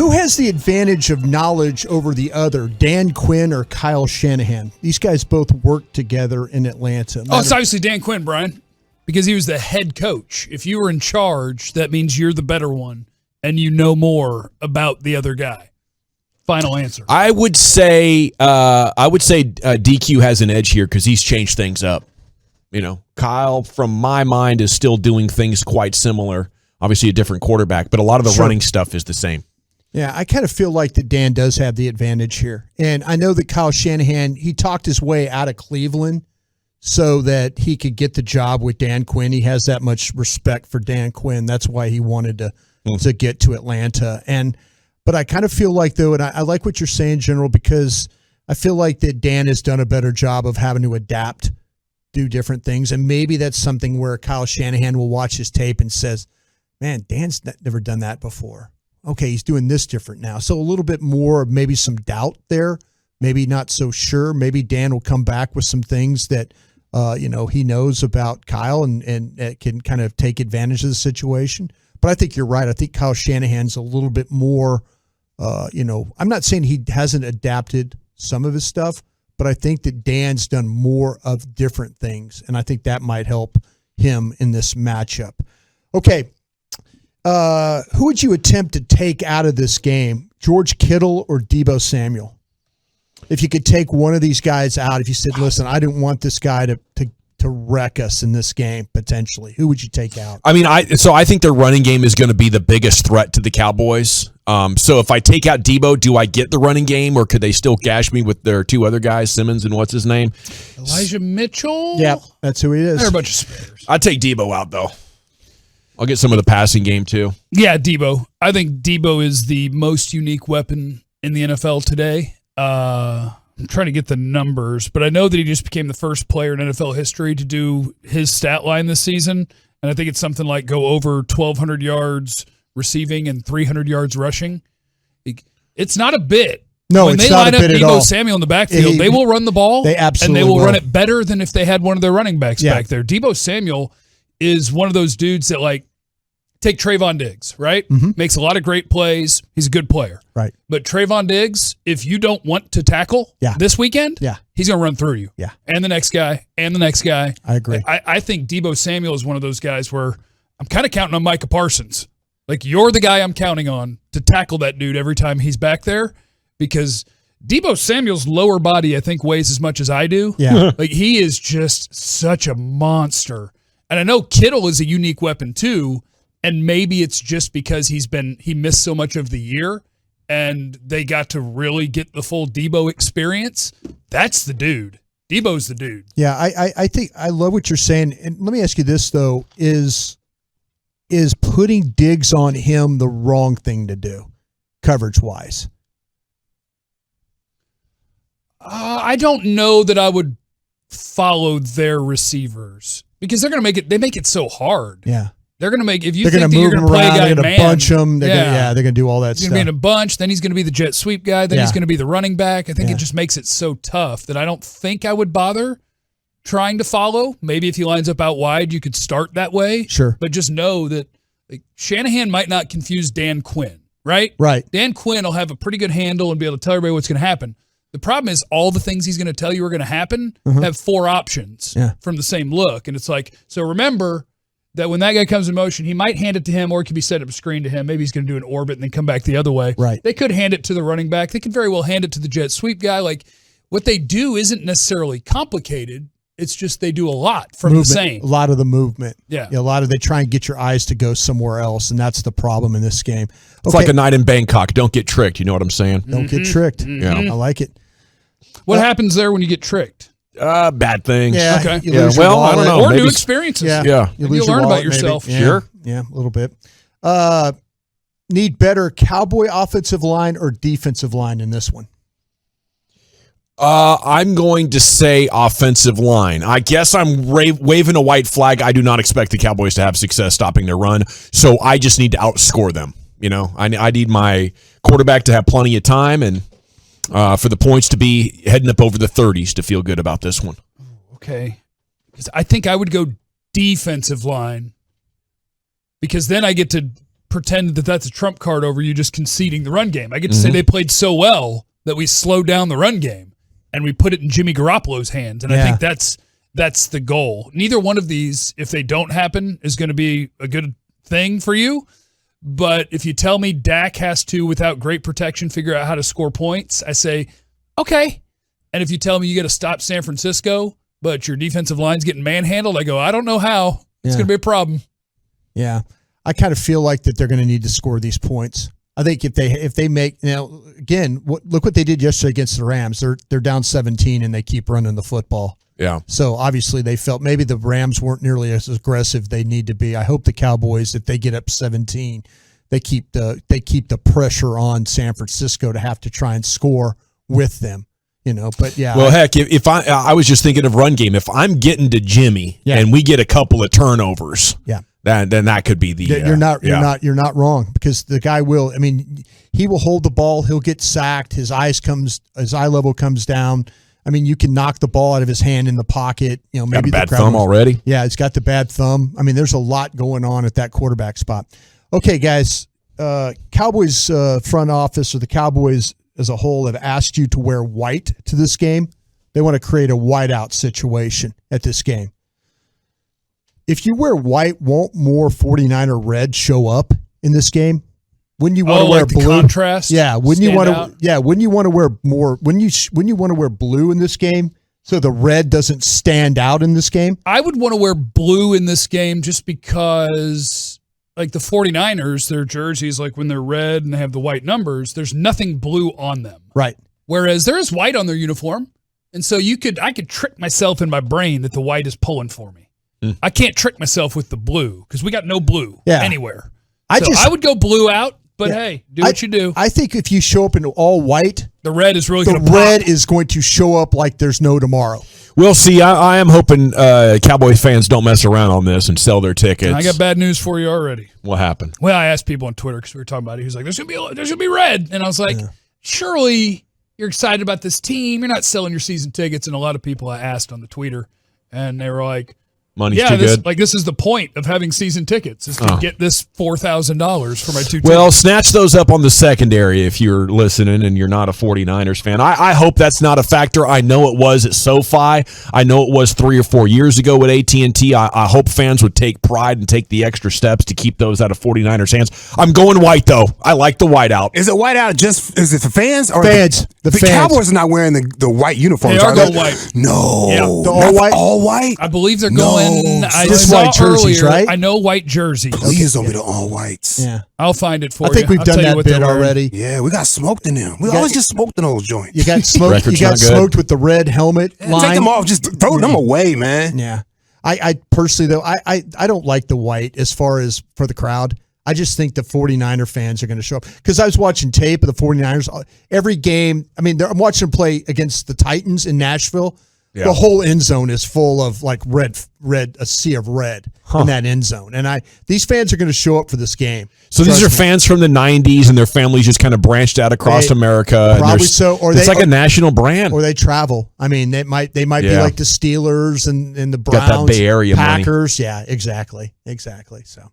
Who has the advantage of knowledge over the other, Dan Quinn or Kyle Shanahan? These guys both worked together in Atlanta. It's obviously Dan Quinn, Brian, because he was the head coach. If you were in charge, that means you're the better one, and you know more about the other guy. Final answer. I would say DQ has an edge here because he's changed things up. Kyle, from my mind, is still doing things quite similar. Obviously a different quarterback, but a lot of the running stuff is the same. Yeah, I kind of feel like that Dan does have the advantage here. And I know that Kyle Shanahan, he talked his way out of Cleveland so that he could get the job with Dan Quinn. He has that much respect for Dan Quinn. That's why he wanted to get to Atlanta. But I kind of feel like, though, and I like what you're saying, General, because I feel like that Dan has done a better job of having to adapt, do different things. And maybe that's something where Kyle Shanahan will watch his tape and says, man, Dan's never done that before. Okay, he's doing this different now. So a little bit more, maybe some doubt there, maybe not so sure. Maybe Dan will come back with some things that, he knows about Kyle and can kind of take advantage of the situation. But I think you're right. I think Kyle Shanahan's a little bit more, I'm not saying he hasn't adapted some of his stuff, but I think that Dan's done more of different things. And I think that might help him in this matchup. Okay. Who would you attempt to take out of this game, George Kittle or Deebo Samuel? If you could take one of these guys out, if you said, listen, I didn't want this guy to wreck us in this game, potentially, who would you take out? I mean, I think their running game is going to be the biggest threat to the Cowboys. So if I take out Deebo, do I get the running game, or could they still gash me with their two other guys, Simmons and what's his name? Elijah Mitchell? Yeah, that's who he is. They're a bunch of spares. I'd take Deebo out, though. I'll get some of the passing game, too. Yeah, Deebo. I think Deebo is the most unique weapon in the NFL today. I'm trying to get the numbers, but I know that he just became the first player in NFL history to do his stat line this season, and I think it's something like go over 1,200 yards receiving and 300 yards rushing. It's not a bit. No, when it's they not line a up bit at Deebo all. Samuel in the backfield, they will run the ball. They absolutely and they will will. run it better than if they had one of their running backs back there. Deebo Samuel is one of those dudes that, like, take Trayvon Diggs, right? Mm-hmm. Makes a lot of great plays. He's a good player. Right. But Trayvon Diggs, if you don't want to tackle this weekend, he's going to run through you. Yeah. And the next guy, and the next guy. I agree. I think Deebo Samuel is one of those guys where I'm kind of counting on Micah Parsons. Like, you're the guy I'm counting on to tackle that dude every time he's back there, because Deebo Samuel's lower body, I think, weighs as much as I do. Yeah. Like, he is just such a monster. And I know Kittle is a unique weapon too, and maybe it's just because he missed so much of the year and they got to really get the full Deebo experience. That's the dude. Deebo's the dude. Yeah, I think I love what you're saying. And let me ask you this, though, is putting Diggs on him the wrong thing to do, coverage-wise? I don't know that I would follow their receivers because they're going to make it. They make it so hard. Yeah. They're going to make, if you they're think that you're going to play a guy they're going to bunch him. They're going to do all that he's stuff. He's going to be in a bunch. Then he's going to be the jet sweep guy. Then he's going to be the running back. I think it just makes it so tough that I don't think I would bother trying to follow. Maybe if he lines up out wide, you could start that way. Sure. But just know that Shanahan might not confuse Dan Quinn, right? Right. Dan Quinn will have a pretty good handle and be able to tell everybody what's going to happen. The problem is all the things he's going to tell you are going to happen have four options from the same look. And it's like, so remember that when that guy comes in motion, he might hand it to him, or it could be set up a screen to him. Maybe he's going to do an orbit and then come back the other way. Right. They could hand it to the running back. They could very well hand it to the jet sweep guy. Like, what they do isn't necessarily complicated. It's just they do a lot from the same. A lot of the movement. Yeah. A lot of they try and get your eyes to go somewhere else, and that's the problem in this game. It's like a night in Bangkok. Don't get tricked. You know what I'm saying? Don't get tricked. Yeah. I like it. What happens there when you get tricked? Bad things. Yeah. Okay. Well, I don't know. Or Maybe new experiences. Yeah. You'll learn about yourself. Yeah. Sure. Yeah, a little bit. Need better Cowboy offensive line or defensive line in this one? I'm going to say offensive line. I guess I'm waving a white flag. I do not expect the Cowboys to have success stopping their run, so I just need to outscore them. You know, I need my quarterback to have plenty of time and for the points to be heading up over the 30s to feel good about this one. Okay. Because I think I would go defensive line, because then I get to pretend that that's a trump card over you just conceding the run game. I get to say they played so well that we slowed down the run game and we put it in Jimmy Garoppolo's hands. And I think that's the goal. Neither one of these, if they don't happen, is going to be a good thing for you. But if you tell me Dak has to, without great protection, figure out how to score points, I say, okay. And if you tell me you got to stop San Francisco, but your defensive line's getting manhandled, I go, I don't know how. It's going to be a problem. Yeah. I kind of feel like that they're going to need to score these points. I think if they make, now again, look what they did yesterday against the Rams. They're down 17 and they keep running the football. Yeah. So obviously they felt maybe the Rams weren't nearly as aggressive they need to be. I hope the Cowboys, if they get up 17, they keep the pressure on San Francisco to have to try and score with them. But yeah. Well, heck, if I was just thinking of run game. If I'm getting to Jimmy and we get a couple of turnovers, then that could be the. You're not wrong, because the guy will. I mean, he will hold the ball. He'll get sacked. His eye level comes down. I mean, you can knock the ball out of his hand in the pocket. Maybe got a bad the thumb already. Yeah, he's got the bad thumb. I mean, there's a lot going on at that quarterback spot. Okay, guys, Cowboys front office, or the Cowboys as a whole, have asked you to wear white to this game. They want to create a whiteout situation at this game. If you wear white, won't more 49er red show up in this game? Wouldn't you want to wear blue? Contrast? Yeah. Wouldn't you want to? Yeah. Wouldn't you want to wear more? Wouldn't you want to wear blue in this game so the red doesn't stand out in this game? I would want to wear blue in this game just because, like the 49ers, their jerseys, like when they're red and they have the white numbers, there's nothing blue on them. Right. Whereas there is white on their uniform, and so I could trick myself in my brain that the white is pulling for me. I can't trick myself with the blue because we got no blue anywhere. I would go blue out. But hey, do what you do. I think if you show up in all white, the red is really going to red is going to show up like there's no tomorrow. We'll see. I am hoping Cowboys fans don't mess around on this and sell their tickets. I got bad news for you already. What happened? Well, I asked people on Twitter because we were talking about it. He was like, "There's gonna be red," and I was like, "Surely you're excited about this team. You're not selling your season tickets." And a lot of people I asked on the Twitter, and they were like, Money's too good. This is the point of having season tickets, is to get this $4,000 for my 2 tickets. Well, snatch those up on the secondary if you're listening and you're not a 49ers fan. I hope that's not a factor. I know it was at SoFi. I know it was 3 or 4 years ago at AT&T. I hope fans would take pride and take the extra steps to keep those out of 49ers hands. I'm going white, though. I like the white out. Is it white out is it for fans? Or fans. The fans. Cowboys are not wearing the white uniforms. They are going white. No. Yeah. All white? I believe they're going. I Just saw white jerseys, earlier, right? I know white jerseys. Please don't be the all whites. Yeah. I'll find it for you. I think we've done that bit already. Yeah, we got smoked in them. We always just smoked in those joints. You got smoked. You got smoked with the red helmet line. Take them off. Just throw them away, man. Yeah. I personally, though, I don't like the white as far as for the crowd. I just think the 49er fans are going to show up. Because I was watching tape of the 49ers. Every game, I mean, I'm watching them play against the Titans in Nashville. Yeah. The whole end zone is full of like red, a sea of red in that end zone. And these fans are going to show up for this game. So these are fans from the 90s and their families just kind of branched out across America. Probably so. Or it's like a national brand. Or they travel. I mean, they might be like the Steelers and the Browns. Got that Bay Area Packers. money. Yeah, exactly. So.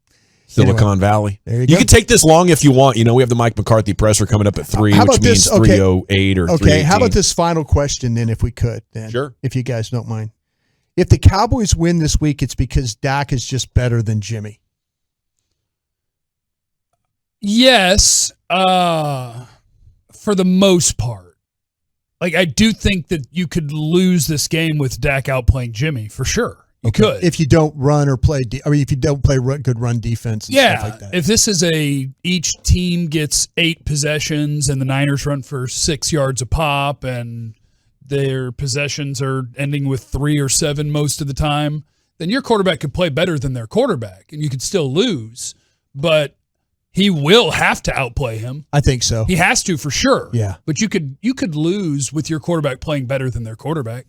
Silicon Valley. There you go. You can take this long if you want. We have the Mike McCarthy presser coming up at 3, which means 3:08 or 3:18. Okay, how about this final question then, if we could? Then, sure. If you guys don't mind. If the Cowboys win this week, it's because Dak is just better than Jimmy. Yes, for the most part. Like, I do think that you could lose this game with Dak outplaying Jimmy, for sure. You could. If you don't run or play, if you don't play good run defense and stuff like that. If this is each team gets 8 possessions and the Niners run for 6 yards a pop and their possessions are ending with 3 or 7 most of the time, then your quarterback could play better than their quarterback and you could still lose. But he will have to outplay him. I think so. He has to for sure. Yeah. But you could lose with your quarterback playing better than their quarterback.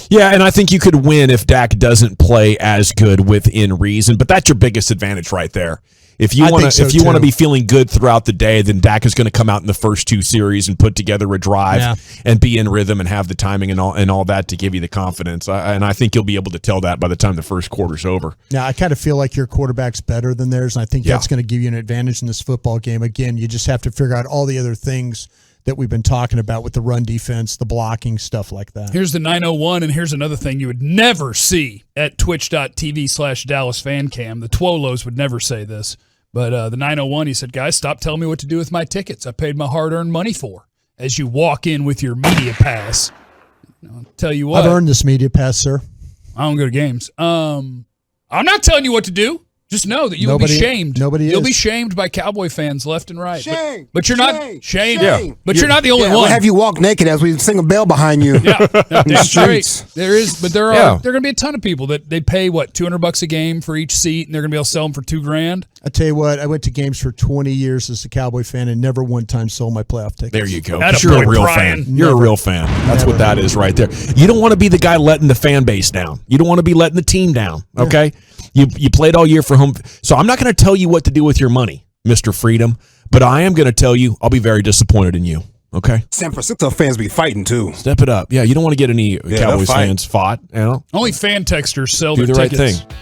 Yeah, and I think you could win if Dak doesn't play as good within reason, but that's your biggest advantage right there. If you want so to too. be feeling good throughout the day, then Dak is going to come out in the first 2 series and put together a drive and be in rhythm and have the timing and all that to give you the confidence. And I think you'll be able to tell that by the time the first quarter's over. Now, I kind of feel like your quarterback's better than theirs, and I think that's going to give you an advantage in this football game. Again, you just have to figure out all the other things that we've been talking about with the run defense, the blocking, stuff like that. Here's the 901, and here's another thing you would never see at twitch.tv/DallasFanCam. The Twolos would never say this, but the 901, he said, guys, stop telling me what to do with my tickets. I paid my hard-earned money for. As you walk in with your media pass, I'll tell you what. I've earned this media pass, sir. I don't go to games. I'm not telling you what to do. Just know that you will be shamed. You'll be shamed by Cowboy fans left and right. Shame. But you're not shamed. Yeah. But you're not the only one. We'll have you walk naked as we sing a bell behind you. Yeah, that's streets. great. There is, but there are going to be a ton of people that they pay $200 a game for each seat, and they're going to be able to sell them for $2,000. I tell you what, I went to games for 20 years as a Cowboy fan and never one time sold my playoff tickets. There you go. Atta You're boy, a real Brian. fan. You're a real fan. That's what that is right there. You don't want to be the guy letting the fan base down. You don't want to be letting the team down, okay? You played all year for home. So I'm not going to tell you what to do with your money, Mr. Freedom, but I am going to tell you I'll be very disappointed in you, okay? San Francisco fans be fighting, too. Step it up. Yeah, you don't want to get any Cowboys fans fought, you know? Only fan texters sell Do their the right tickets. thing.